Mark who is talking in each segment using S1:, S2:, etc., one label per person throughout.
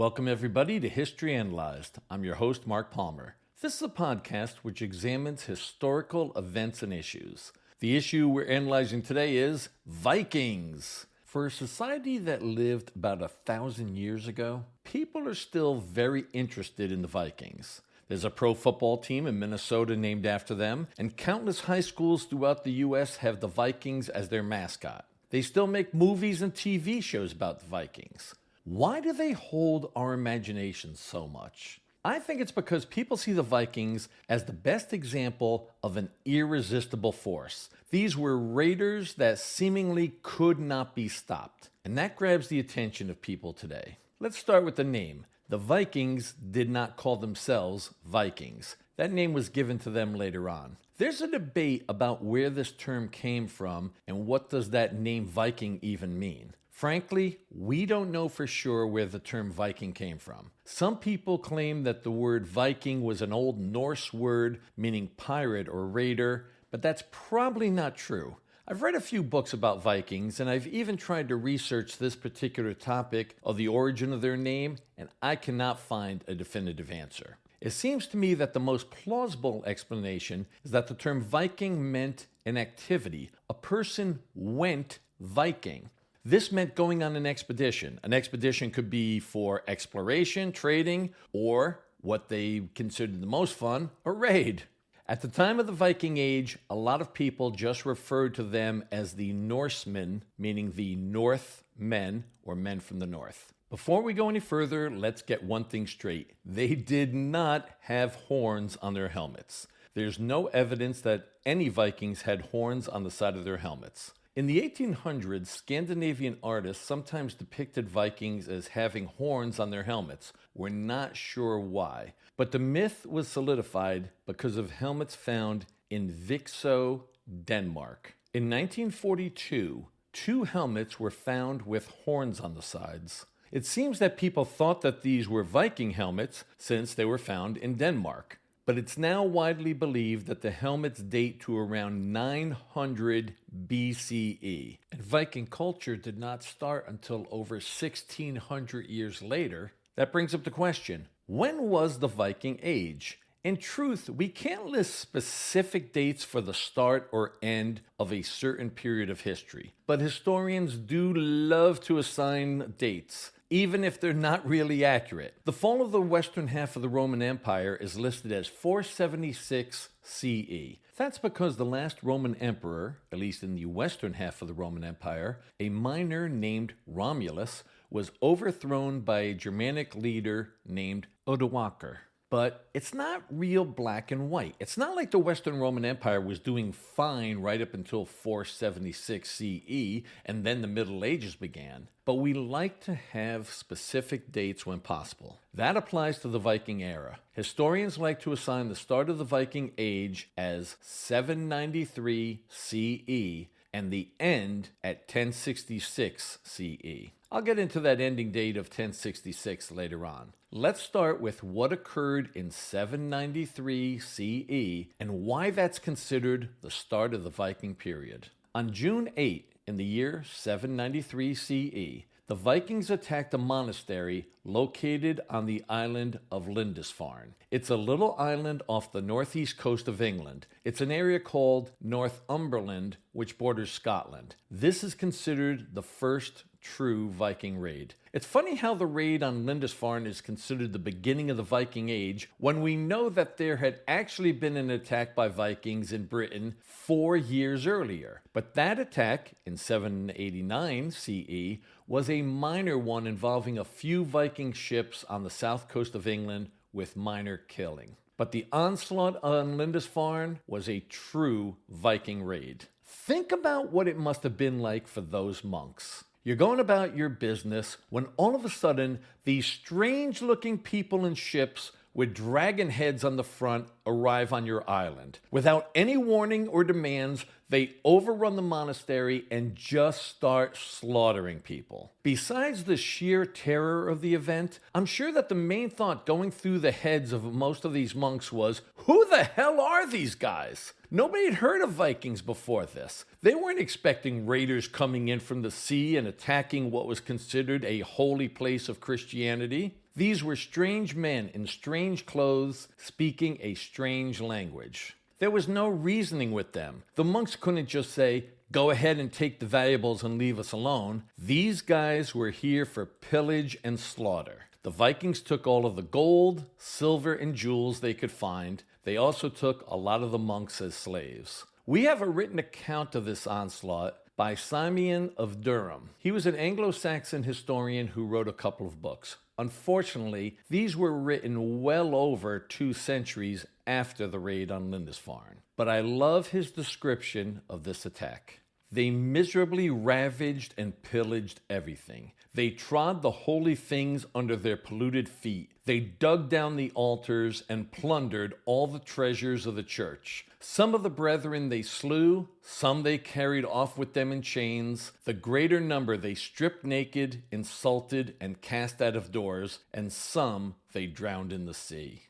S1: Welcome, everybody, to History Analyzed. I'm your host, Mark Palmer. This is a podcast which examines historical events and issues. The issue we're analyzing today is Vikings. For a society that lived about 1,000 years ago, people are still very interested in the Vikings. There's a pro football team in Minnesota named after them, and countless high schools throughout the U.S. have the Vikings as their mascot. They still make movies and TV shows about the Vikings. Why do they hold our imaginations so much? I think it's because people see the Vikings as the best example of an irresistible force. These were raiders that seemingly could not be stopped, and that grabs the attention of people today. Let's start with the name. The Vikings did not call themselves Vikings. That name was given to them later on. There's a debate about where this term came from and what does that name Viking even mean. Frankly, we don't know for sure where the term Viking came from. Some people claim that the word Viking was an old Norse word meaning pirate or raider, but that's probably not true. I've read a few books about Vikings, and I've even tried to research this particular topic of the origin of their name, and I cannot find a definitive answer. It seems to me that the most plausible explanation is that the term Viking meant an activity. A person went Viking. This meant going on an expedition. An expedition could be for exploration, trading, or what they considered the most fun, a raid. At the time of the Viking Age, a lot of people just referred to them as the Norsemen, meaning the Northmen, or men from the north. Before we go any further, let's get one thing straight. They did not have horns on their helmets. There's no evidence that any Vikings had horns on the side of their helmets. In the 1800s, Scandinavian artists sometimes depicted Vikings as having horns on their helmets. We're not sure why, but the myth was solidified because of helmets found in Viksø, Denmark. In 1942, 2 helmets were found with horns on the sides. It seems that people thought that these were Viking helmets since they were found in Denmark. But it's now widely believed that the helmets date to around 900 BCE. And Viking culture did not start until over 1,600 years later. That brings up the question, when was the Viking Age? In truth, we can't list specific dates for the start or end of a certain period of history. But historians do love to assign dates, even if they're not really accurate. The fall of the western half of the Roman Empire is listed as 476 CE. That's because the last Roman emperor, at least in the western half of the Roman Empire, a minor named Romulus, was overthrown by a Germanic leader named Odoacer. But it's not real black and white. It's not like the Western Roman Empire was doing fine right up until 476 CE, and then the Middle Ages began. But we like to have specific dates when possible. That applies to the Viking era. Historians like to assign the start of the Viking Age as 793 CE and the end at 1066 CE. I'll get into that ending date of 1066 later on. Let's start with what occurred in 793 CE and why that's considered the start of the Viking period. On June 8, in the year 793 CE, the Vikings attacked a monastery located on the island of Lindisfarne. It's a little island off the northeast coast of England. It's an area called Northumberland, which borders Scotland. This is considered the first true Viking raid. It's funny how the raid on Lindisfarne is considered the beginning of the Viking Age when we know that there had actually been an attack by Vikings in Britain 4 years earlier. But that attack in 789 CE was a minor one involving a few Viking ships on the south coast of England with minor killing. But the onslaught on Lindisfarne was a true Viking raid. Think about what it must have been like for those monks. You're going about your business when all of a sudden these strange-looking people in ships with dragon heads on the front arrive on your island. Without any warning or demands, they overrun the monastery and just start slaughtering people. Besides the sheer terror of the event, I'm sure that the main thought going through the heads of most of these monks was, who the hell are these guys? Nobody had heard of Vikings before this. They weren't expecting raiders coming in from the sea and attacking what was considered a holy place of Christianity. These were strange men in strange clothes speaking a strange language. There was no reasoning with them. The monks couldn't just say, "Go ahead and take the valuables and leave us alone." These guys were here for pillage and slaughter. The Vikings took all of the gold, silver, and jewels they could find. They also took a lot of the monks as slaves. We have a written account of this onslaught by Simeon of Durham. He was an Anglo-Saxon historian who wrote a couple of books. Unfortunately, these were written well over 2 centuries after the raid on Lindisfarne. But I love his description of this attack. They miserably ravaged and pillaged everything. They trod the holy things under their polluted feet. They dug down the altars and plundered all the treasures of the church. Some of the brethren they slew, some they carried off with them in chains. The greater number they stripped naked, insulted, and cast out of doors, and some they drowned in the sea.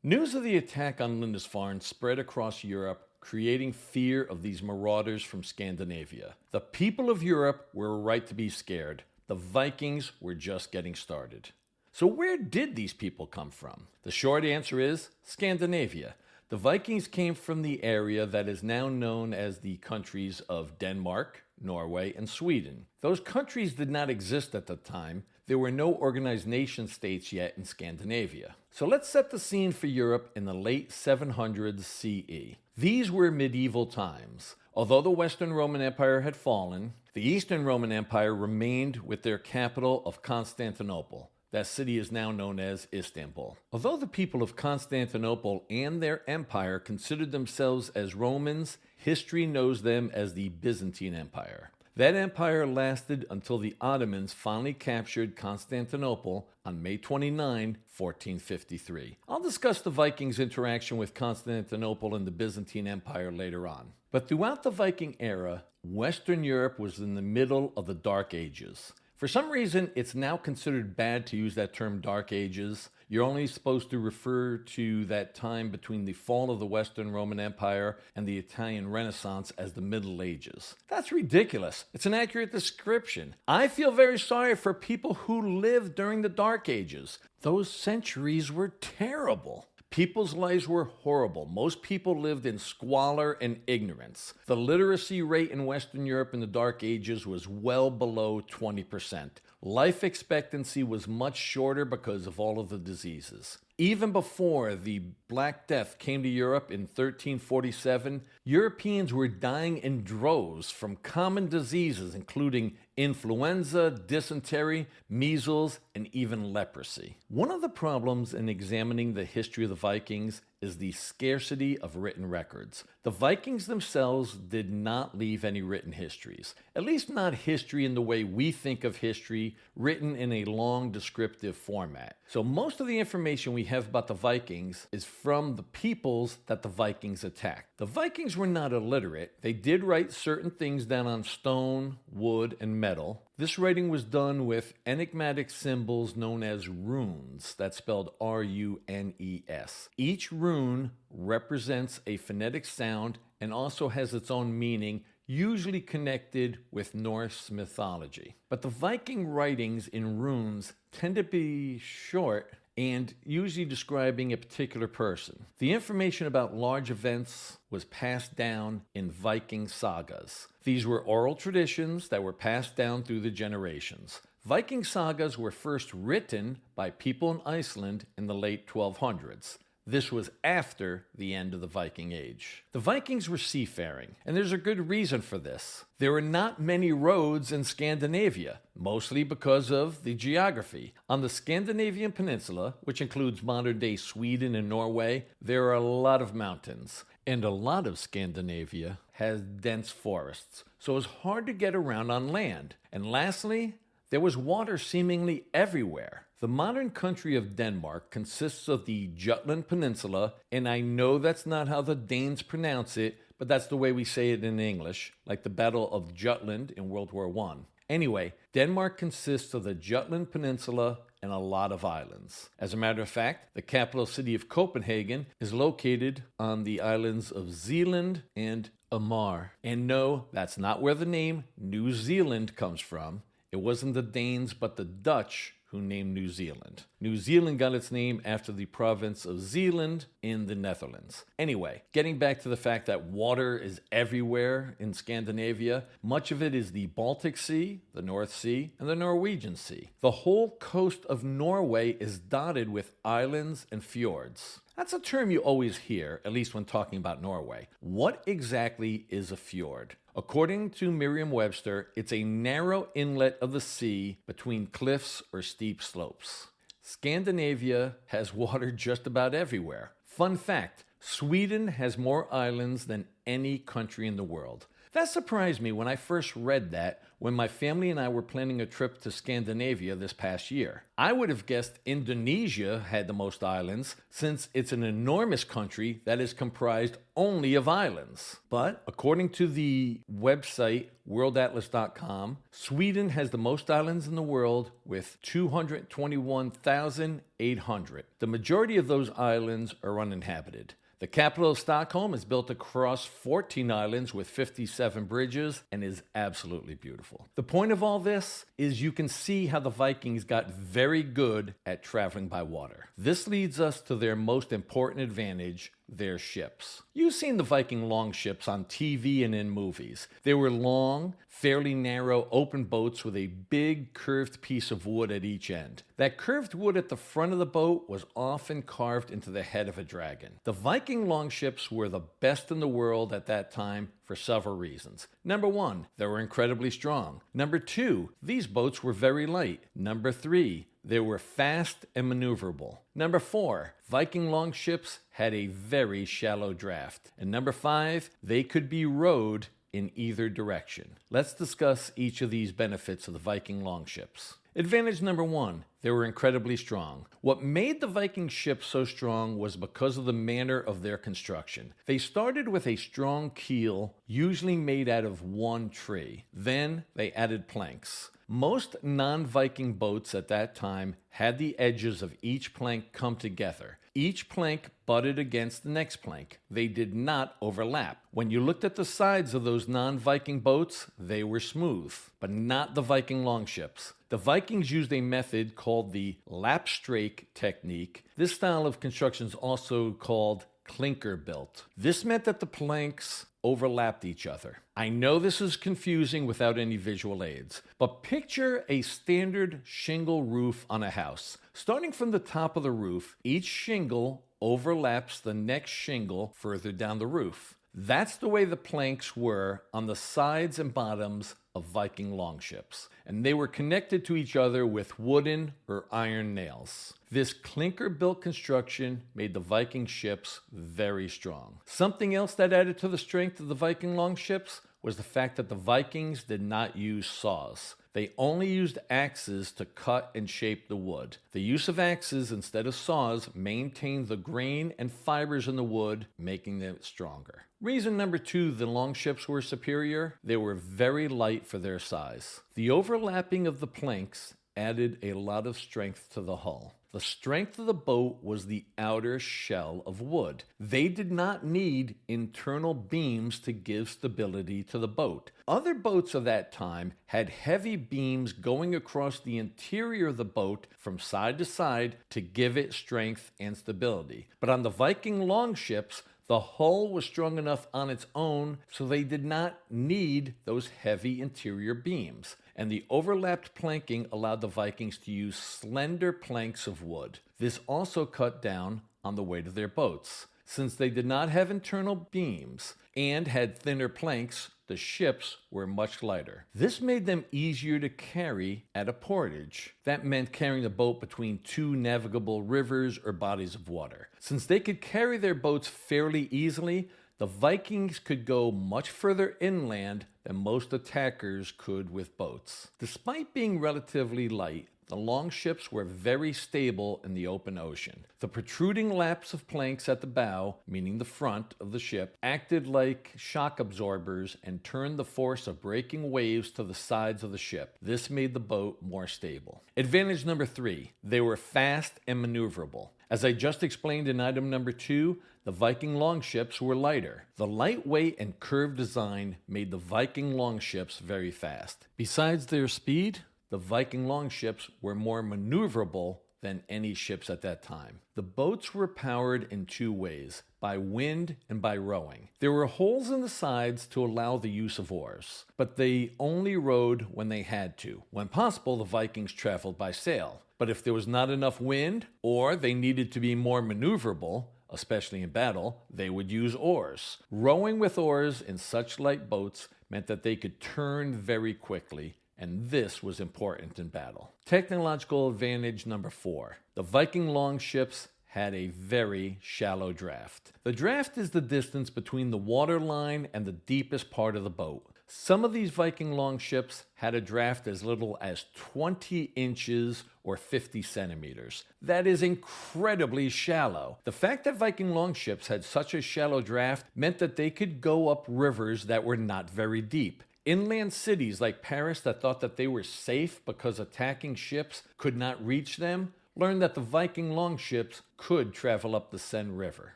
S1: News of the attack on Lindisfarne spread across Europe, creating fear of these marauders from Scandinavia. The people of Europe were right to be scared. The Vikings were just getting started. So where did these people come from? The short answer is Scandinavia. The Vikings came from the area that is now known as the countries of Denmark, Norway, and Sweden. Those countries did not exist at the time. There were no organized nation states yet in Scandinavia. So let's set the scene for Europe in the late 700s CE. These were medieval times. Although the Western Roman Empire had fallen, the Eastern Roman Empire remained with their capital of Constantinople. That city is now known as Istanbul. Although the people of Constantinople and their empire considered themselves as Romans, history knows them as the Byzantine Empire. That empire lasted until the Ottomans finally captured Constantinople on May 29, 1453. I'll discuss the Vikings' interaction with Constantinople and the Byzantine Empire later on. But throughout the Viking era, Western Europe was in the middle of the Dark Ages. For some reason, it's now considered bad to use that term Dark Ages. You're only supposed to refer to that time between the fall of the Western Roman Empire and the Italian Renaissance as the Middle Ages. That's ridiculous. It's an accurate description. I feel very sorry for people who lived during the Dark Ages. Those centuries were terrible. People's lives were horrible. Most people lived in squalor and ignorance. The literacy rate in Western Europe in the Dark Ages was well below 20%. Life expectancy was much shorter because of all of the diseases. Even before the Black Death came to Europe in 1347, Europeans were dying in droves from common diseases including influenza, dysentery, measles, and even leprosy. One of the problems in examining the history of the Vikings is the scarcity of written records. The Vikings themselves did not leave any written histories, at least not history in the way we think of history, written in a long descriptive format. So most of the information we have about the Vikings is from the peoples that the Vikings attacked. The Vikings were not illiterate. They did write certain things down on stone, wood, and metal. This writing was done with enigmatic symbols known as runes, that's spelled R-U-N-E-S. Each rune represents a phonetic sound and also has its own meaning, usually connected with Norse mythology. But the Viking writings in runes tend to be short and usually describing a particular person. The information about large events was passed down in Viking sagas. These were oral traditions that were passed down through the generations. Viking sagas were first written by people in Iceland in the late 1200s. This was after the end of the Viking Age. The Vikings were seafaring, and there's a good reason for this. There were not many roads in Scandinavia, mostly because of the geography. On the Scandinavian peninsula, which includes modern-day Sweden and Norway, there are a lot of mountains, and a lot of Scandinavia has dense forests, so it's hard to get around on land. And lastly, there was water seemingly everywhere. The modern country of Denmark consists of the Jutland Peninsula, and I know that's not how the Danes pronounce it, but that's the way we say it in English, like the Battle of Jutland in World War I. Anyway, Denmark consists of the Jutland Peninsula and a lot of islands. As a matter of fact, the capital city of Copenhagen is located on the islands of Zealand and Amager. And no, that's not where the name New Zealand comes from. It wasn't the Danes, but the Dutch who named New Zealand. New Zealand got its name after the province of Zeeland in the Netherlands. Anyway, getting back to the fact that water is everywhere in Scandinavia, much of it is the Baltic Sea, the North Sea, and the Norwegian Sea. The whole coast of Norway is dotted with islands and fjords. That's a term you always hear, at least when talking about Norway. What exactly is a fjord? According to Merriam-Webster, it's a narrow inlet of the sea between cliffs or steep slopes. Scandinavia has water just about everywhere. Fun fact, Sweden has more islands than any country in the world. That surprised me when I first read that when my family and I were planning a trip to Scandinavia this past year. I would have guessed Indonesia had the most islands since it's an enormous country that is comprised only of islands. But according to the website worldatlas.com, Sweden has the most islands in the world with 221,800. The majority of those islands are uninhabited. The capital of Stockholm is built across 14 islands with 57 bridges and is absolutely beautiful. The point of all this is you can see how the Vikings got very good at traveling by water. This leads us to their most important advantage, their ships. You've seen the Viking longships on TV and in movies. They were long, fairly narrow, open boats with a big curved piece of wood at each end. That curved wood at the front of the boat was often carved into the head of a dragon. The Viking longships were the best in the world at that time for several reasons. Number one, they were incredibly strong. Number two, these boats were very light. Number three, they were fast and maneuverable. Number four, Viking longships had a very shallow draft. And number five, they could be rowed in either direction. Let's discuss each of these benefits of the Viking longships. Advantage number one, they were incredibly strong. What made the Viking ships so strong was because of the manner of their construction. They started with a strong keel, usually made out of one tree. Then they added planks. Most non-Viking boats at that time had the edges of each plank come together. Each plank butted against the next plank. They did not overlap. When you looked at the sides of those non-Viking boats, they were smooth, but not the Viking longships. The Vikings used a method called the lapstrake technique. This style of construction is also called clinker built. This meant that the planks overlapped each other. I know this is confusing without any visual aids, but picture a standard shingle roof on a house. Starting from the top of the roof, each shingle overlaps the next shingle further down the roof. That's the way the planks were on the sides and bottoms of Viking longships, and they were connected to each other with wooden or iron nails. This clinker-built construction made the Viking ships very strong. Something else that added to the strength of the Viking longships was the fact that the Vikings did not use saws. They only used axes to cut and shape the wood. The use of axes instead of saws maintained the grain and fibers in the wood, making them stronger. Reason number two, the longships were superior. They were very light for their size. The overlapping of the planks added a lot of strength to the hull. The strength of the boat was the outer shell of wood. They did not need internal beams to give stability to the boat. Other boats of that time had heavy beams going across the interior of the boat from side to side to give it strength and stability. But on the Viking longships, the hull was strong enough on its own, so they did not need those heavy interior beams. And the overlapped planking allowed the Vikings to use slender planks of wood. This also cut down on the weight of their boats. Since they did not have internal beams and had thinner planks, the ships were much lighter. This made them easier to carry at a portage. That meant carrying the boat between two navigable rivers or bodies of water. Since they could carry their boats fairly easily, the Vikings could go much further inland than most attackers could with boats. Despite being relatively light, the longships were very stable in the open ocean. The protruding laps of planks at the bow, meaning the front of the ship, acted like shock absorbers and turned the force of breaking waves to the sides of the ship. This made the boat more stable. Advantage number three, they were fast and maneuverable. As I just explained in item number two, the Viking longships were lighter. The lightweight and curved design made the Viking longships very fast. Besides their speed, the Viking longships were more maneuverable than any ships at that time. The boats were powered in two ways, by wind and by rowing. There were holes in the sides to allow the use of oars, but they only rowed when they had to. When possible, the Vikings traveled by sail. But if there was not enough wind, or they needed to be more maneuverable, especially in battle, they would use oars. Rowing with oars in such light boats meant that they could turn very quickly, and this was important in battle. Technological advantage number 4. The Viking longships had a very shallow draft. The draft is the distance between the water line and the deepest part of the boat. Some of these Viking longships had a draft as little as 20 inches or 50 centimeters. That is incredibly shallow. The fact that Viking longships had such a shallow draft meant that they could go up rivers that were not very deep. Inland cities like Paris that thought that they were safe because attacking ships could not reach them learned that the Viking longships could travel up the Seine River.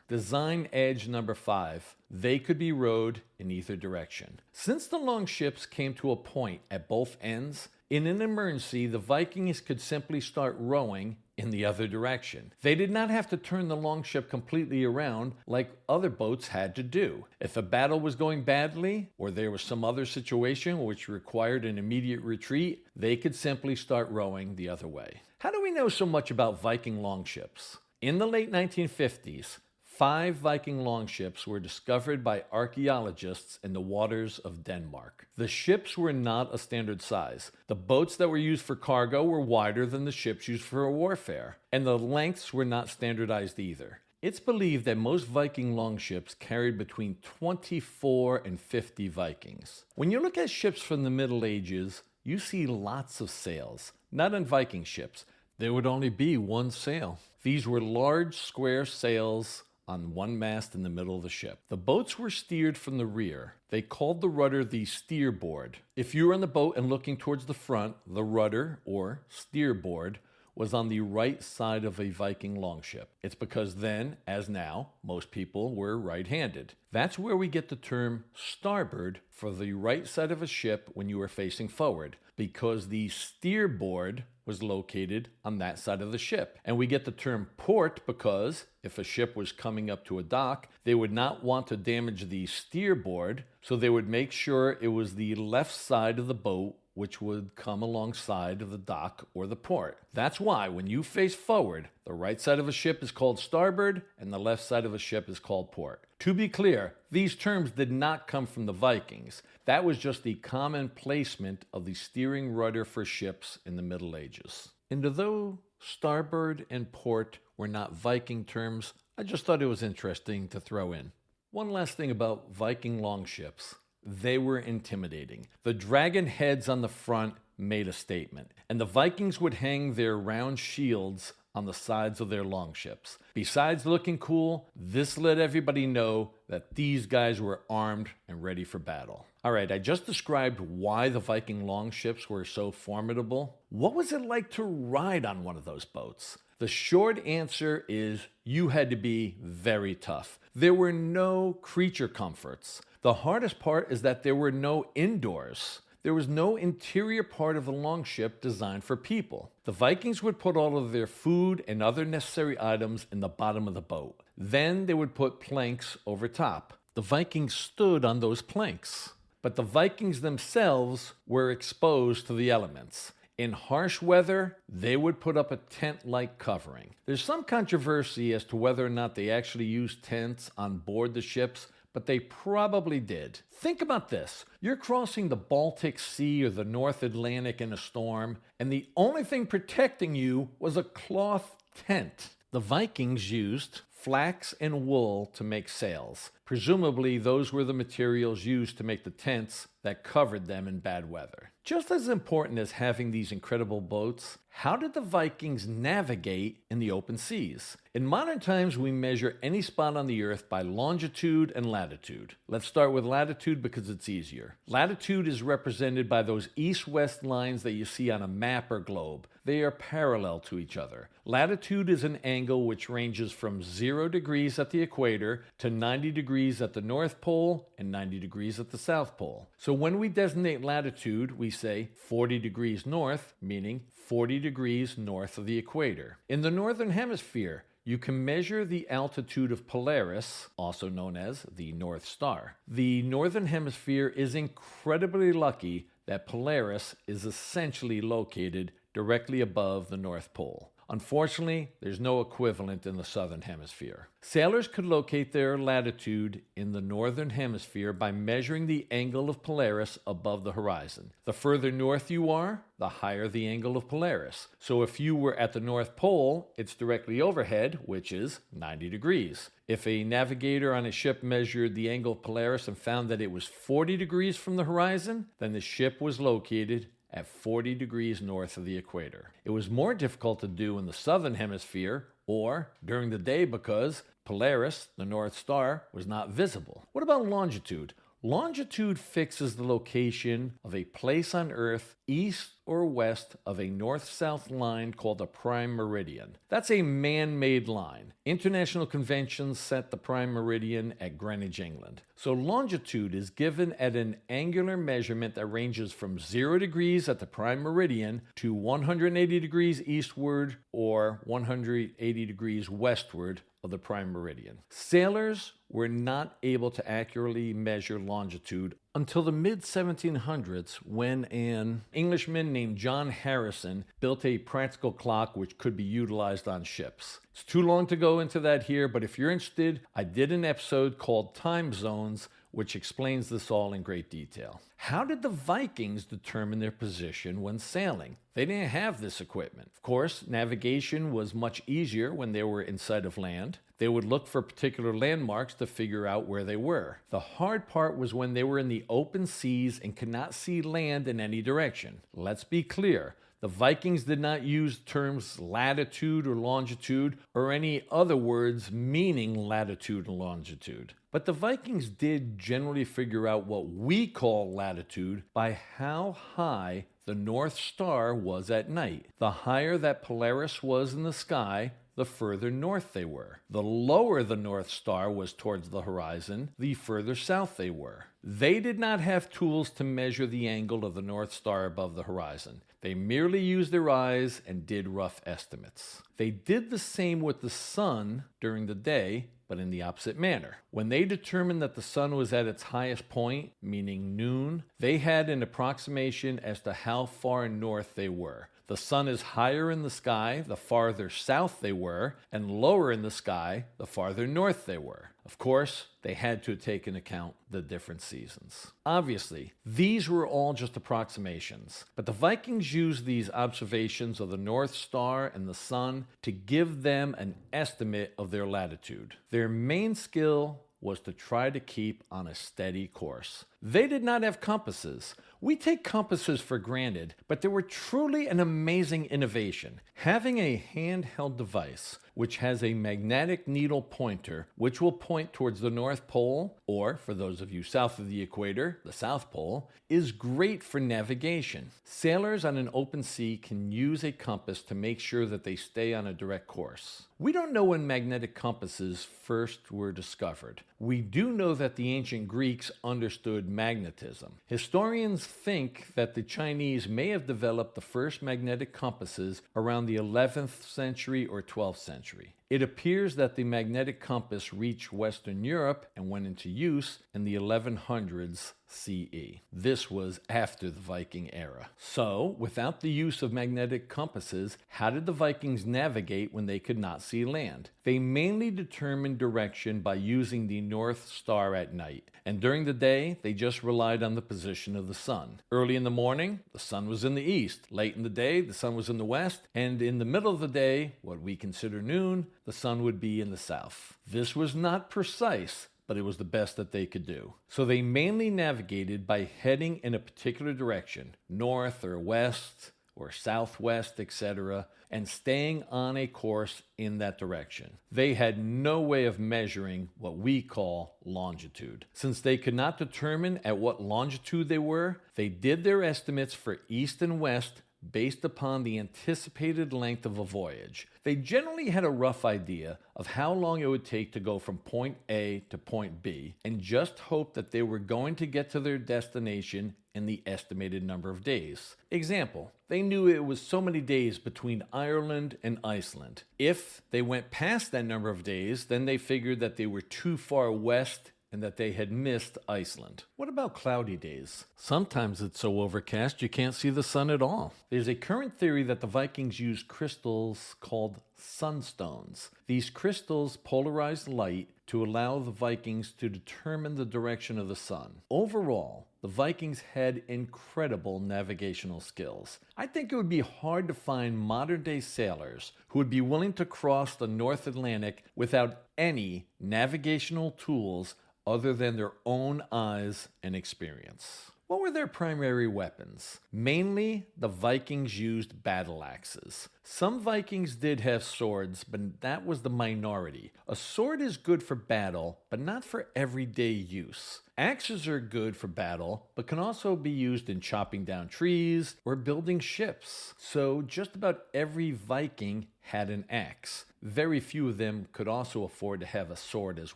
S1: Design edge number 5. They could be rowed in either direction. Since the longships came to a point at both ends, in an emergency, the Vikings could simply start rowing in the other direction. They did not have to turn the longship completely around like other boats had to do. If a battle was going badly, or there was some other situation which required an immediate retreat, they could simply start rowing the other way. How do we know so much about Viking longships? In the late 1950s, 5 Viking longships were discovered by archaeologists in the waters of Denmark. The ships were not a standard size. The boats that were used for cargo were wider than the ships used for warfare, and the lengths were not standardized either. It's believed that most Viking longships carried between 24 and 50 Vikings. When you look at ships from the Middle Ages, you see lots of sails. Not on Viking ships. There would only be one sail. These were large square sails on one mast in the middle of the ship. The boats were steered from the rear. They called the rudder the steerboard. If you were on the boat and looking towards the front, the rudder, or steerboard, was on the right side of a Viking longship. It's because then, as now, most people were right-handed. That's where we get the term starboard for the right side of a ship when you were facing forward, because the steerboard was located on that side of the ship. And we get the term port because if a ship was coming up to a dock, they would not want to damage the steerboard, so they would make sure it was the left side of the boat which would come alongside of the dock or the port. That's why when you face forward, the right side of a ship is called starboard and the left side of a ship is called port. To be clear, these terms did not come from the Vikings. That was just the common placement of the steering rudder for ships in the Middle Ages. And although starboard and port were not Viking terms, I just thought it was interesting to throw in. One last thing about Viking longships. They were intimidating. The dragon heads on the front made a statement, and the Vikings would hang their round shields on the sides of their longships. Besides looking cool, this let everybody know that these guys were armed and ready for battle. All right, I just described why the Viking longships were so formidable. What was it like to ride on one of those boats? The short answer is you had to be very tough. There were no creature comforts. The hardest part is that there were no indoors. There was no interior part of the longship designed for people. The Vikings would put all of their food and other necessary items in the bottom of the boat. Then they would put planks over top. The Vikings stood on those planks. But the Vikings themselves were exposed to the elements. In harsh weather, they would put up a tent-like covering. There's some controversy as to whether or not they actually used tents on board the ships, but they probably did. Think about this. You're crossing the Baltic Sea or the North Atlantic in a storm, and the only thing protecting you was a cloth tent. The Vikings used flax and wool to make sails. Presumably, those were the materials used to make the tents that covered them in bad weather. Just as important as having these incredible boats, how did the Vikings navigate in the open seas? In modern times, we measure any spot on the earth by longitude and latitude. Let's start with latitude because it's easier. Latitude is represented by those east-west lines that you see on a map or globe. they are parallel to each other. Latitude is an angle which ranges from 0 degrees at the equator to 90 degrees at the North Pole and 90 degrees at the South Pole. So when we designate latitude, we say 40 degrees north, meaning 40 degrees north of the equator. In the Northern Hemisphere, you can measure the altitude of Polaris, also known as the North Star. The Northern Hemisphere is incredibly lucky that Polaris is essentially located directly above the North Pole. Unfortunately, there's no equivalent in the Southern Hemisphere. Sailors could locate their latitude in the Northern Hemisphere by measuring the angle of Polaris above the horizon. The further north you are, the higher the angle of Polaris. So if you were at the North Pole, it's directly overhead, which is 90 degrees. If a navigator on a ship measured the angle of Polaris and found that it was 40 degrees from the horizon, then the ship was located at 40 degrees north of the equator. It was more difficult to do in the Southern Hemisphere or during the day because Polaris, the North Star, was not visible. What about longitude? Longitude fixes the location of a place on Earth east or west of a north-south line called a prime meridian. That's a man-made line. International conventions set the prime meridian at Greenwich, England. So longitude is given at an angular measurement that ranges from 0 degrees at the prime meridian to 180 degrees eastward or 180 degrees westward of the prime meridian. Sailors were not able to accurately measure longitude until the mid-1700s when an Englishman named John Harrison built a practical clock which could be utilized on ships. It's too long to go into that here, but if you're interested, I did an episode called Time Zones which explains this all in great detail. How did the Vikings determine their position when sailing? They didn't have this equipment. Of course, navigation was much easier when they were in sight of land. They would look for particular landmarks to figure out where they were. The hard part was when they were in the open seas and could not see land in any direction. Let's be clear. The Vikings did not use terms latitude or longitude or any other words meaning latitude and longitude. But the Vikings did generally figure out what we call latitude by how high the North Star was at night. The higher that Polaris was in the sky, the further north they were. The lower the North Star was towards the horizon, the further south they were. They did not have tools to measure the angle of the North Star above the horizon. They merely used their eyes and did rough estimates. They did the same with the sun during the day, but in the opposite manner. When they determined that the sun was at its highest point, meaning noon, they had an approximation as to how far north they were. The sun is higher in the sky the farther south they were, and lower in the sky the farther north they were. Of course, they had to take into account the different seasons. Obviously, these were all just approximations, but the Vikings used these observations of the North Star and the sun to give them an estimate of their latitude. Their main skill was to try to keep on a steady course. They did not have compasses. We take compasses for granted, but they were truly an amazing innovation. Having a handheld device which has a magnetic needle pointer which will point towards the North Pole, or for those of you south of the equator, the South Pole, is great for navigation. Sailors on an open sea can use a compass to make sure that they stay on a direct course. We don't know when magnetic compasses first were discovered. We do know that the ancient Greeks understood magnetism. Historians think that the Chinese may have developed the first magnetic compasses around the 11th century or 12th century. It appears that the magnetic compass reached Western Europe and went into use in the 1100s CE. This was after the Viking era. So, without the use of magnetic compasses, how did the Vikings navigate when they could not see land? They mainly determined direction by using the North Star at night, and during the day, they just relied on the position of the sun. Early in the morning, the sun was in the east. Late in the day, the sun was in the west, and in the middle of the day, what we consider noon, the sun would be in the south. This was not precise, but it was the best that they could do. So they mainly navigated by heading in a particular direction, north or west or southwest, etc., and staying on a course in that direction. They had no way of measuring what we call longitude. Since they could not determine at what longitude they were, they did their estimates for east and west based upon the anticipated length of a voyage. They generally had a rough idea of how long it would take to go from point A to point B and just hoped that they were going to get to their destination in the estimated number of days. Example, they knew it was so many days between Ireland and Iceland. If they went past that number of days, then they figured that they were too far west and that they had missed Iceland. What about cloudy days? Sometimes it's so overcast you can't see the sun at all. There's a current theory that the Vikings used crystals called sunstones. These crystals polarize light to allow the Vikings to determine the direction of the sun. Overall, the Vikings had incredible navigational skills. I think it would be hard to find modern-day sailors who would be willing to cross the North Atlantic without any navigational tools other than their own eyes and experience. What were their primary weapons? Mainly, the Vikings used battle axes. Some Vikings did have swords, but that was the minority. A sword is good for battle, but not for everyday use. Axes are good for battle, but can also be used in chopping down trees or building ships. So just about every Viking had an axe. Very few of them could also afford to have a sword as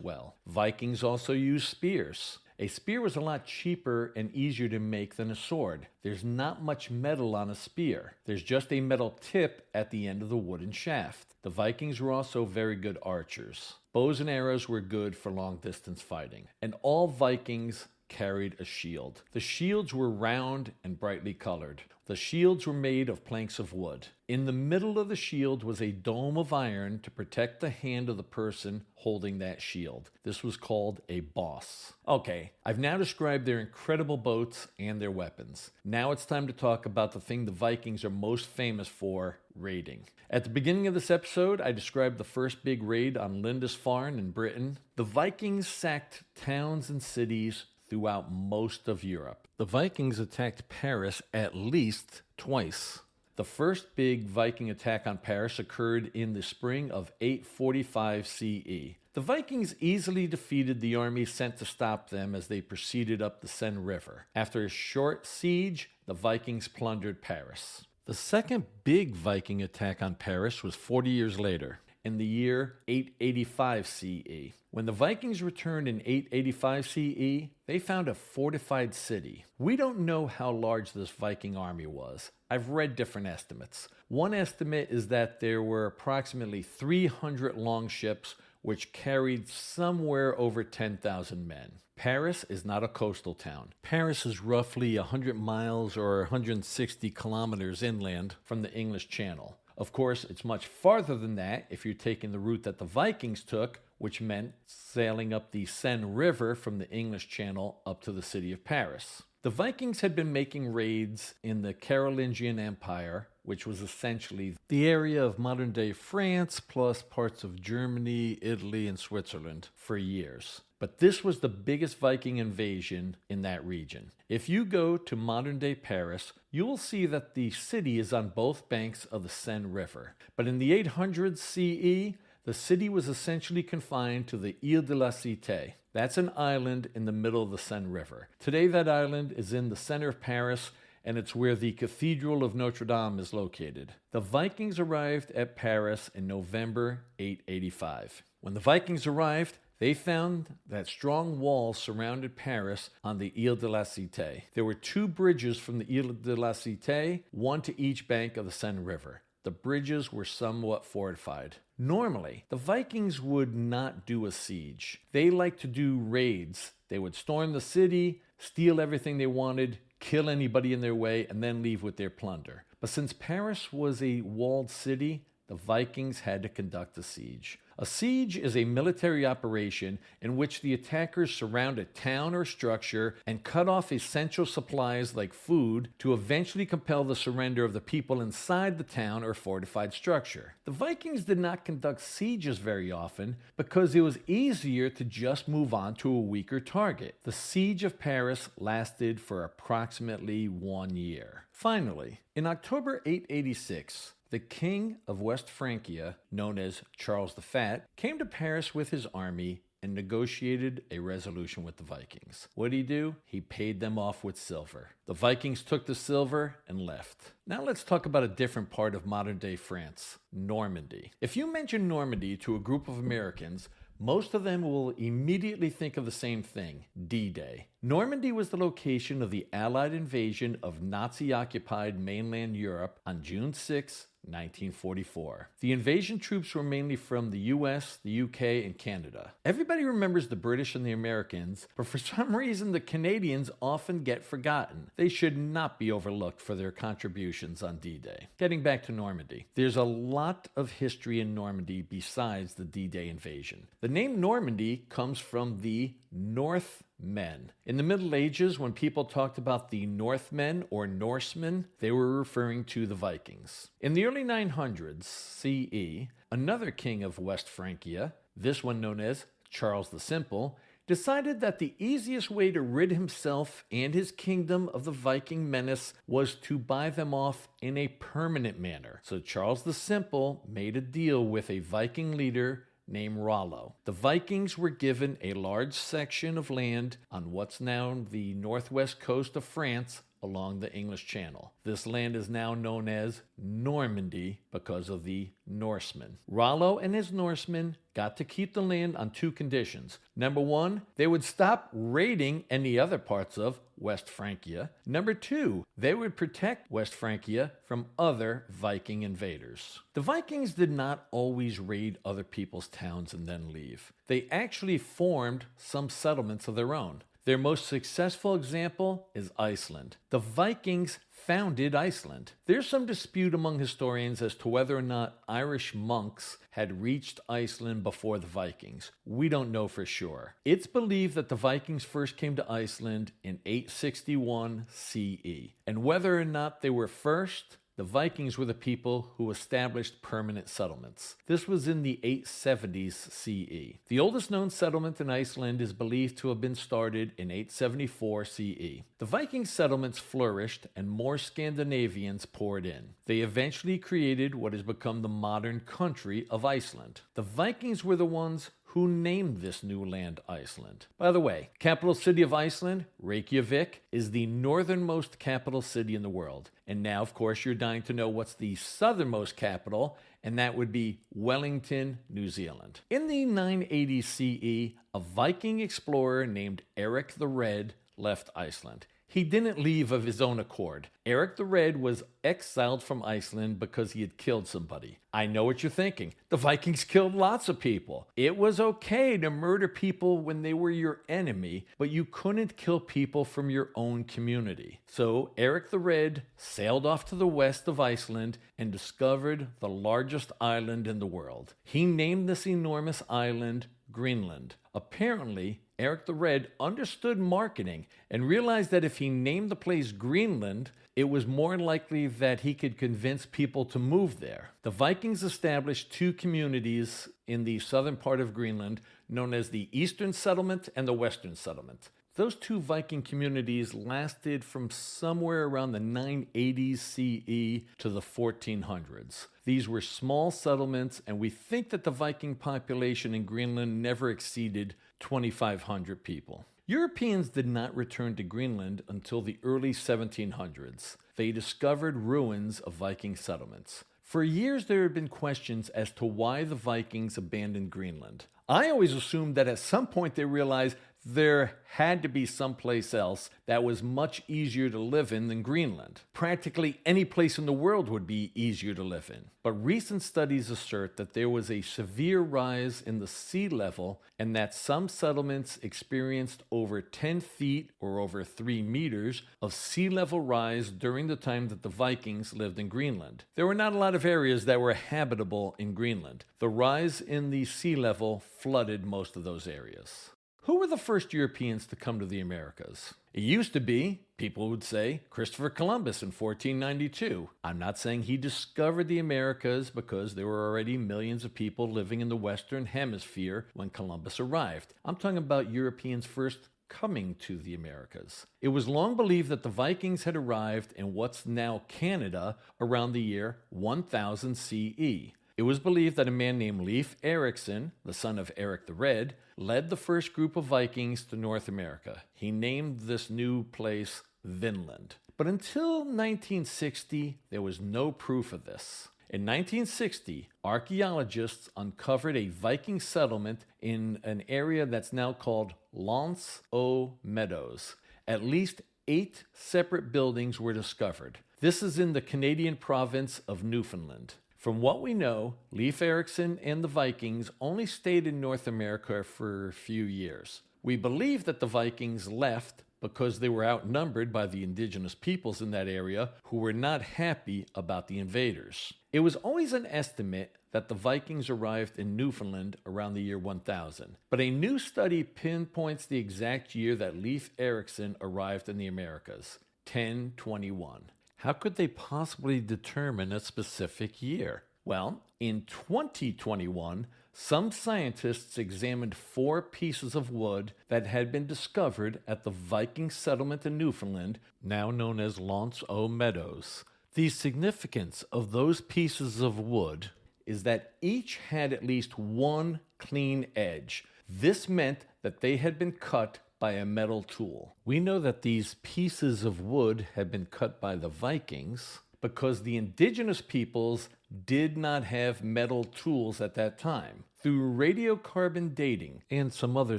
S1: well. Vikings also used spears. A spear was a lot cheaper and easier to make than a sword. There's not much metal on a spear. There's just a metal tip at the end of the wooden shaft. The Vikings were also very good archers. Bows and arrows were good for long-distance fighting. And all Vikings carried a shield. The shields were round and brightly colored. The shields were made of planks of wood. In the middle of the shield was a dome of iron to protect the hand of the person holding that shield. This was called a boss. Okay, I've now described their incredible boats and their weapons. Now it's time to talk about the thing the Vikings are most famous for, raiding. At the beginning of this episode, I described the first big raid on Lindisfarne in Britain. The Vikings sacked towns and cities throughout most of Europe. The Vikings attacked Paris at least twice. The first big Viking attack on Paris occurred in the spring of 845 CE. The Vikings easily defeated the army sent to stop them as they proceeded up the Seine River. After a short siege, the Vikings plundered Paris. The second big Viking attack on Paris was 40 years later, in the year 885 CE. When the Vikings returned in 885 CE, they found a fortified city. We don't know how large this Viking army was. I've read different estimates. One estimate is that there were approximately 300 longships which carried somewhere over 10,000 men. Paris is not a coastal town. Paris is roughly 100 miles or 160 kilometers inland from the English Channel. Of course, it's much farther than that if you're taking the route that the Vikings took, which meant sailing up the Seine River from the English Channel up to the city of Paris. The Vikings had been making raids in the Carolingian Empire, which was essentially the area of modern-day France plus parts of Germany, Italy, and Switzerland for years. But this was the biggest Viking invasion in that region. If you go to modern-day Paris, you will see that the city is on both banks of the Seine River. But in the 800s CE, the city was essentially confined to the Île de la Cité. That's an island in the middle of the Seine River. Today that island is in the center of Paris, and it's where the Cathedral of Notre Dame is located. The Vikings arrived at Paris in November 885. When the Vikings arrived, they found that strong walls surrounded Paris on the Île de la Cité. There were 2 bridges from the Île de la Cité, one to each bank of the Seine River. The bridges were somewhat fortified. Normally, the Vikings would not do a siege. They liked to do raids. They would storm the city, steal everything they wanted, kill anybody in their way, and then leave with their plunder. But since Paris was a walled city, the Vikings had to conduct a siege. A siege is a military operation in which the attackers surround a town or structure and cut off essential supplies like food to eventually compel the surrender of the people inside the town or fortified structure. The Vikings did not conduct sieges very often because it was easier to just move on to a weaker target. The siege of Paris lasted for approximately 1 year. Finally, in October 886, the king of West Francia, known as Charles the Fat, came to Paris with his army and negotiated a resolution with the Vikings. What did he do? He paid them off with silver. The Vikings took the silver and left. Now let's talk about a different part of modern-day France, Normandy. If you mention Normandy to a group of Americans, most of them will immediately think of the same thing, D-Day. Normandy was the location of the Allied invasion of Nazi-occupied mainland Europe on June 6, 1944. The invasion troops were mainly from the US, the UK, and Canada. Everybody remembers the British and the Americans, but for some reason the Canadians often get forgotten. They should not be overlooked for their contributions on D-Day. Getting back to Normandy, there's a lot of history in Normandy besides the D-Day invasion. The name Normandy comes from the Northmen. In the Middle Ages, when people talked about the Northmen or Norsemen, they were referring to the Vikings. In the early 900s CE, another king of West Francia, this one known as Charles the Simple, decided that the easiest way to rid himself and his kingdom of the Viking menace was to buy them off in a permanent manner. So Charles the Simple made a deal with a Viking leader named Rollo. The Vikings were given a large section of land on what's now the northwest coast of France along the English Channel. This land is now known as Normandy because of the Norsemen. Rollo and his Norsemen got to keep the land on two conditions. Number one, they would stop raiding any other parts of West Francia. Number two, they would protect West Francia from other Viking invaders. The Vikings did not always raid other people's towns and then leave. They actually formed some settlements of their own. Their most successful example is Iceland. The Vikings founded Iceland. There's some dispute among historians as to whether or not Irish monks had reached Iceland before the Vikings. We don't know for sure. It's believed that the Vikings first came to Iceland in 861 CE. And whether or not they were first, the Vikings were the people who established permanent settlements. This was in the 870s CE. The oldest known settlement in Iceland is believed to have been started in 874 CE. The Viking settlements flourished and more Scandinavians poured in. They eventually created what has become the modern country of Iceland. The Vikings were the ones who named this new land Iceland. By the way, capital city of Iceland, Reykjavik, is the northernmost capital city in the world. And now, of course, you're dying to know what's the southernmost capital, and that would be Wellington, New Zealand. In the 980 CE, a Viking explorer named Eric the Red left Iceland. He didn't leave of his own accord. Eric the Red was exiled from Iceland because he had killed somebody. I know what you're thinking. The Vikings killed lots of people. It was okay to murder people when they were your enemy, but you couldn't kill people from your own community. So Eric the Red sailed off to the west of Iceland and discovered the largest island in the world. He named this enormous island Greenland. Apparently, Eric the Red understood marketing and realized that if he named the place Greenland, it was more likely that he could convince people to move there. The Vikings established two communities in the southern part of Greenland, known as the Eastern Settlement and the Western Settlement. Those two Viking communities lasted from somewhere around the 980s CE to the 1400s. These were small settlements, and we think that the Viking population in Greenland never exceeded 2,500 people. Europeans did not return to Greenland until the early 1700s. They discovered ruins of Viking settlements. For years, there had been questions as to why the Vikings abandoned Greenland. I always assumed that at some point they realized there had to be someplace else that was much easier to live in than Greenland. Practically any place in the world would be easier to live in. But recent studies assert that there was a severe rise in the sea level and that some settlements experienced over 10 feet or over 3 meters of sea level rise during the time that the Vikings lived in Greenland. There were not a lot of areas that were habitable in Greenland. The rise in the sea level flooded most of those areas. Who were the first Europeans to come to the Americas? It used to be, people would say, Christopher Columbus in 1492. I'm not saying he discovered the Americas because there were already millions of people living in the Western Hemisphere when Columbus arrived. I'm talking about Europeans first coming to the Americas. It was long believed that the Vikings had arrived in what's now Canada around the year 1000 CE. It was believed that a man named Leif Erikson, the son of Eric the Red, led the first group of Vikings to North America. He named this new place Vinland. But until 1960, there was no proof of this. In 1960, archaeologists uncovered a Viking settlement in an area that's now called Lance o Meadows. At least 8 separate buildings were discovered. This is in the Canadian province of Newfoundland. From what we know, Leif Erikson and the Vikings only stayed in North America for a few years. We believe that the Vikings left because they were outnumbered by the indigenous peoples in that area who were not happy about the invaders. It was always an estimate that the Vikings arrived in Newfoundland around the year 1000, but a new study pinpoints the exact year that Leif Erikson arrived in the Americas, 1021. How could they possibly determine a specific year? Well, in 2021, some scientists examined 4 pieces of wood that had been discovered at the Viking settlement in Newfoundland, now known as Lance o Meadows. The significance of those pieces of wood is that each had at least one clean edge. This meant that they had been cut by a metal tool. We know that these pieces of wood had been cut by the Vikings because the indigenous peoples did not have metal tools at that time. Through radiocarbon dating and some other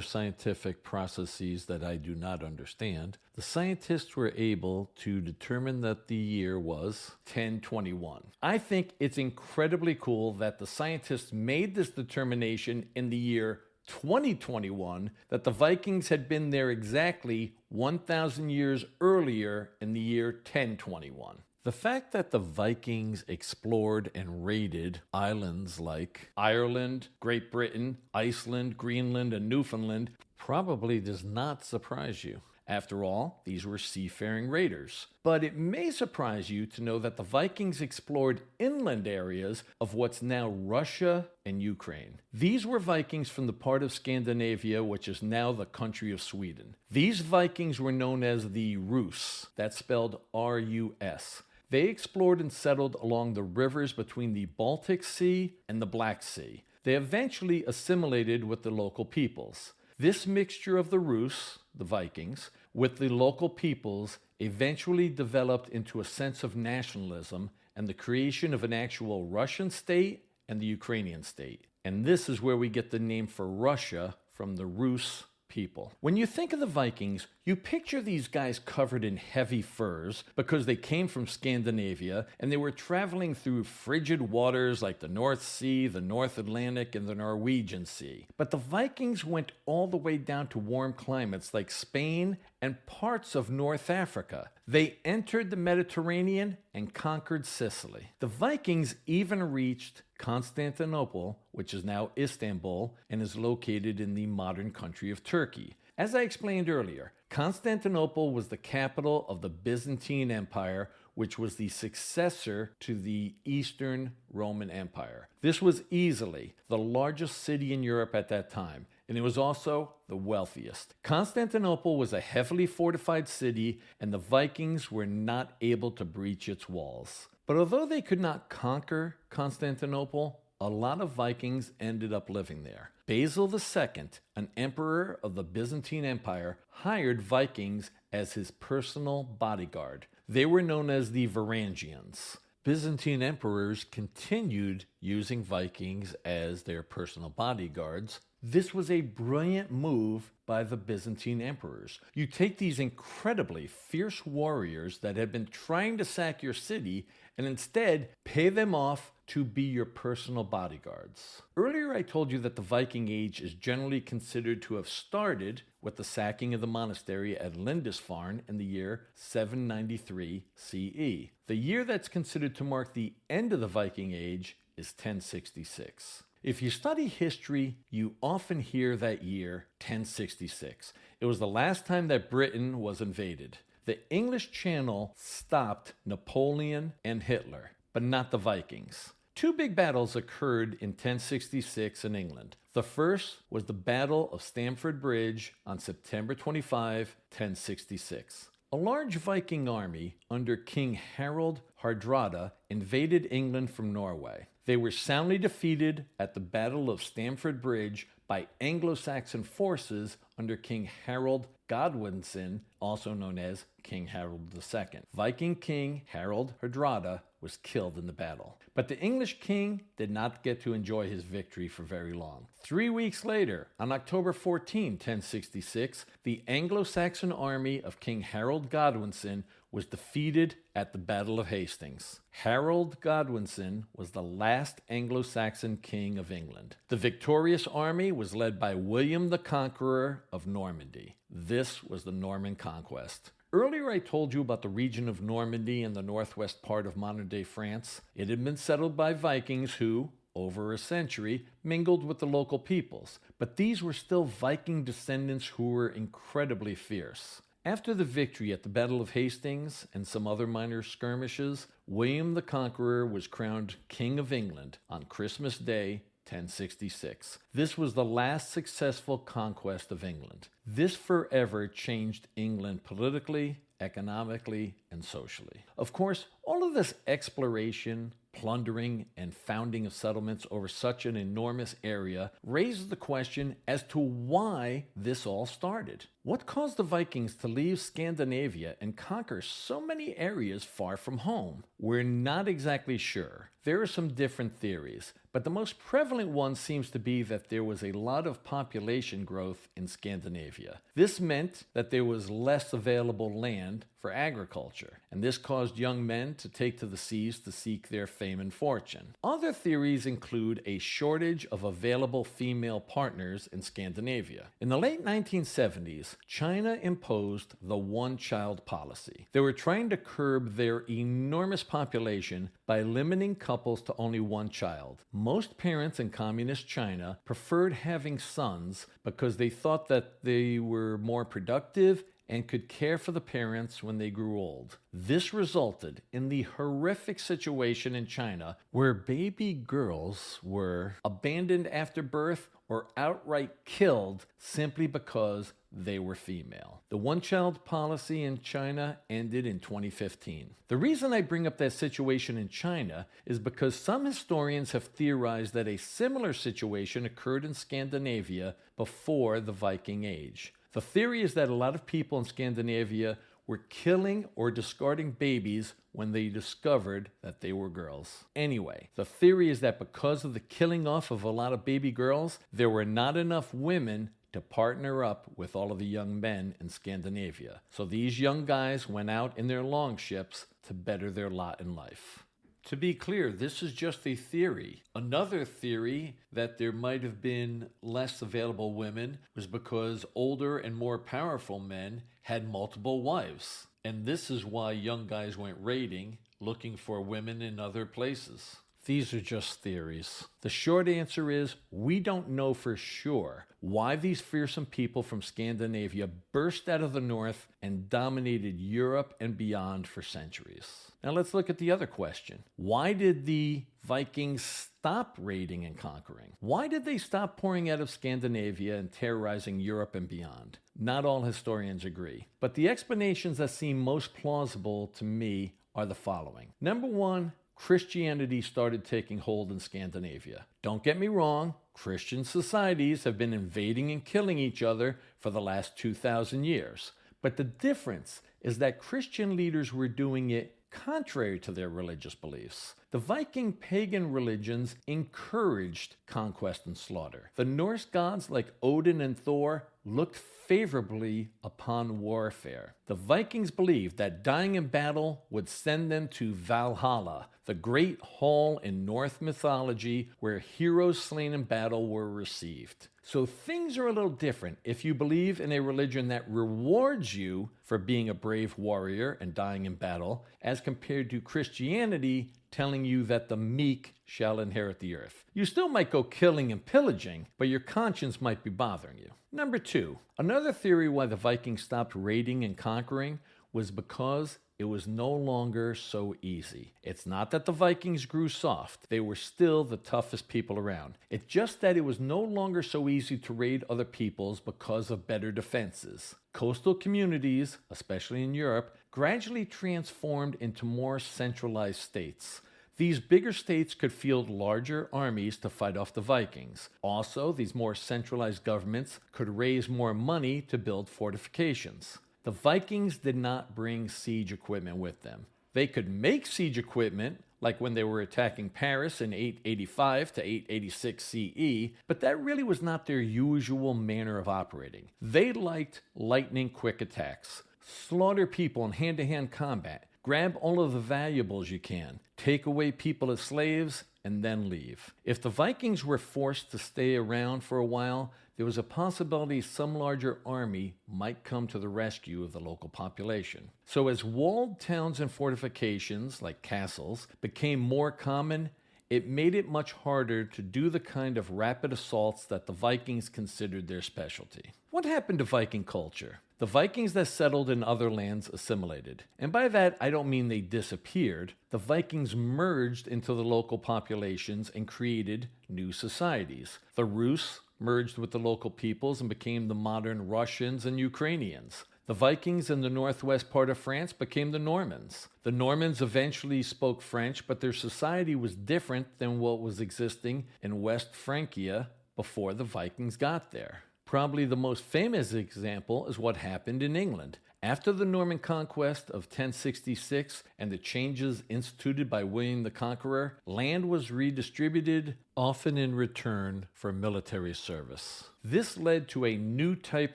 S1: scientific processes that I do not understand, the scientists were able to determine that the year was 1021. I think it's incredibly cool that the scientists made this determination in the year 2021, that the Vikings had been there exactly 1,000 years earlier in the year 1021. The fact that the Vikings explored and raided islands like Ireland, Great Britain, Iceland, Greenland, and Newfoundland probably does not surprise you. After all, these were seafaring raiders. But it may surprise you to know that the Vikings explored inland areas of what's now Russia and Ukraine. These were Vikings from the part of Scandinavia, which is now the country of Sweden. These Vikings were known as the Rus, that's spelled R-U-S. They explored and settled along the rivers between the Baltic Sea and the Black Sea. They eventually assimilated with the local peoples. This mixture of the Rus, the Vikings, with the local peoples eventually developed into a sense of nationalism and the creation of an actual Russian state and the Ukrainian state. And this is where we get the name for Russia from the Rus people. When you think of the Vikings, you picture these guys covered in heavy furs because they came from Scandinavia and they were traveling through frigid waters like the North Sea, the North Atlantic, and the Norwegian Sea. But the Vikings went all the way down to warm climates like Spain and parts of North Africa. They entered the Mediterranean and conquered Sicily. The Vikings even reached Constantinople, which is now Istanbul and is located in the modern country of Turkey. As I explained earlier, Constantinople was the capital of the Byzantine Empire, which was the successor to the Eastern Roman Empire. This was easily the largest city in Europe at that time, and it was also the wealthiest. Constantinople was a heavily fortified city, and the Vikings were not able to breach its walls. But although they could not conquer Constantinople, a lot of Vikings ended up living there. Basil II, an emperor of the Byzantine Empire, hired Vikings as his personal bodyguard. They were known as the Varangians. Byzantine emperors continued using Vikings as their personal bodyguards. This was a brilliant move by the Byzantine emperors. You take these incredibly fierce warriors that had been trying to sack your city and instead pay them off to be your personal bodyguards. Earlier I told you that the Viking Age is generally considered to have started with the sacking of the monastery at Lindisfarne in the year 793 CE. The year that's considered to mark the end of the Viking Age is 1066. If you study history, you often hear that year, 1066. It was the last time that Britain was invaded. The English Channel stopped Napoleon and Hitler, but not the Vikings. 2 big battles occurred in 1066 in England. The first was the Battle of Stamford Bridge on September 25, 1066. A large Viking army under King Harald Hardrada invaded England from Norway. They were soundly defeated at the Battle of Stamford Bridge by Anglo-Saxon forces under King Harold Godwinson, also known as King Harold II. Viking King Harold Hardrada was killed in the battle. But the English king did not get to enjoy his victory for very long. 3 weeks later, on October 14, 1066, the Anglo-Saxon army of King Harold Godwinson was defeated at the Battle of Hastings. Harold Godwinson was the last Anglo-Saxon king of England. The victorious army was led by William the Conqueror of Normandy. This was the Norman Conquest. Earlier I told you about the region of Normandy in the northwest part of modern-day France. It had been settled by Vikings who, over a century, mingled with the local peoples. But these were still Viking descendants who were incredibly fierce. After the victory at the Battle of Hastings and some other minor skirmishes, William the Conqueror was crowned King of England on Christmas Day, 1066. This was the last successful conquest of England. This forever changed England politically, economically, and socially. Of course, all of this exploration, plundering, and founding of settlements over such an enormous area raises the question as to why this all started. What caused the Vikings to leave Scandinavia and conquer so many areas far from home? We're not exactly sure. There are some different theories, but the most prevalent one seems to be that there was a lot of population growth in Scandinavia. This meant that there was less available land for agriculture, and this caused young men to take to the seas to seek their fame and fortune. Other theories include a shortage of available female partners in Scandinavia. In the late 1970s, China imposed the one-child policy. They were trying to curb their enormous population by limiting couples to only one child. Most parents in communist China preferred having sons because they thought that they were more productive and could care for the parents when they grew old. This resulted in the horrific situation in China where baby girls were abandoned after birth or outright killed simply because they were female. The one-child policy in China ended in 2015. The reason I bring up that situation in China is because some historians have theorized that a similar situation occurred in Scandinavia before the Viking Age. The theory is that a lot of people in Scandinavia were killing or discarding babies when they discovered that they were girls. Anyway, the theory is that because of the killing off of a lot of baby girls, there were not enough women to partner up with all of the young men in Scandinavia. So these young guys went out in their longships to better their lot in life. To be clear, this is just a theory. Another theory that there might have been less available women was because older and more powerful men had multiple wives. And this is why young guys went raiding, looking for women in other places. These are just theories. The short answer is we don't know for sure why these fearsome people from Scandinavia burst out of the north and dominated Europe and beyond for centuries. Now let's look at the other question. Why did the Vikings stop raiding and conquering? Why did they stop pouring out of Scandinavia and terrorizing Europe and beyond? Not all historians agree, but the explanations that seem most plausible to me are the following. Number one, Christianity started taking hold in Scandinavia. Don't get me wrong, Christian societies have been invading and killing each other for the last 2,000 years. But the difference is that Christian leaders were doing it contrary to their religious beliefs. The Viking pagan religions encouraged conquest and slaughter. The Norse gods like Odin and Thor looked favorably upon warfare. The Vikings believed that dying in battle would send them to Valhalla, the great hall in Norse mythology where heroes slain in battle were received. So things are a little different if you believe in a religion that rewards you for being a brave warrior and dying in battle, as compared to Christianity telling you that the meek shall inherit the earth. You still might go killing and pillaging, but your conscience might be bothering you. Number two, another theory why the Vikings stopped raiding and conquering was because it was no longer so easy. It's not that the Vikings grew soft. They were still the toughest people around. It's just that it was no longer so easy to raid other peoples because of better defenses. Coastal communities, especially in Europe, gradually transformed into more centralized states. These bigger states could field larger armies to fight off the Vikings. Also, these more centralized governments could raise more money to build fortifications. The Vikings did not bring siege equipment with them. They could make siege equipment, like when they were attacking Paris in 885 to 886 CE, but that really was not their usual manner of operating. They liked lightning-quick attacks, slaughter people in hand-to-hand combat, grab all of the valuables you can, take away people as slaves, and then leave. If the Vikings were forced to stay around for a while, there was a possibility some larger army might come to the rescue of the local population. So as walled towns and fortifications, like castles, became more common, it made it much harder to do the kind of rapid assaults that the Vikings considered their specialty. What happened to Viking culture? The Vikings that settled in other lands assimilated. And by that, I don't mean they disappeared. The Vikings merged into the local populations and created new societies. The Rus merged with the local peoples and became the modern Russians and Ukrainians. The Vikings in the northwest part of France became the Normans. The Normans eventually spoke French, but their society was different than what was existing in West Francia before the Vikings got there. Probably the most famous example is what happened in England. After the Norman conquest of 1066 and the changes instituted by William the Conqueror, land was redistributed, often in return for military service. This led to a new type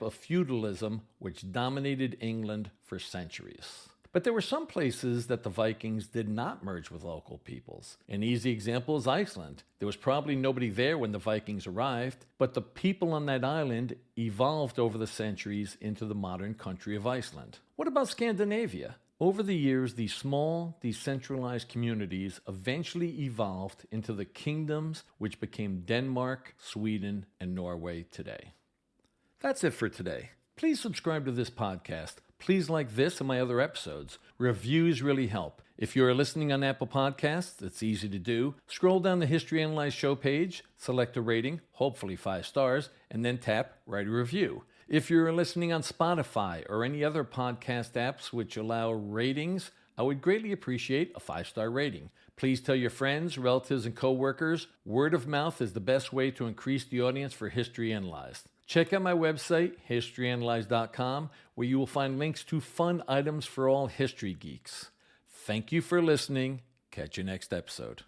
S1: of feudalism which dominated England for centuries. But there were some places that the Vikings did not merge with local peoples. An easy example is Iceland. There was probably nobody there when the Vikings arrived, but the people on that island evolved over the centuries into the modern country of Iceland. What about Scandinavia? Over the years, these small, decentralized communities eventually evolved into the kingdoms which became Denmark, Sweden, and Norway today. That's it for today. Please subscribe to this podcast. Please like this and my other episodes. Reviews really help. If you're listening on Apple Podcasts, it's easy to do. Scroll down the History Analyzed show page, select a rating, hopefully 5 stars, and then tap Write a Review. If you're listening on Spotify or any other podcast apps which allow ratings, I would greatly appreciate a 5-star rating. Please tell your friends, relatives, and coworkers. Word of mouth is the best way to increase the audience for History Analyzed. Check out my website, historyanalyzed.com, where you will find links to fun items for all history geeks. Thank you for listening. Catch you next episode.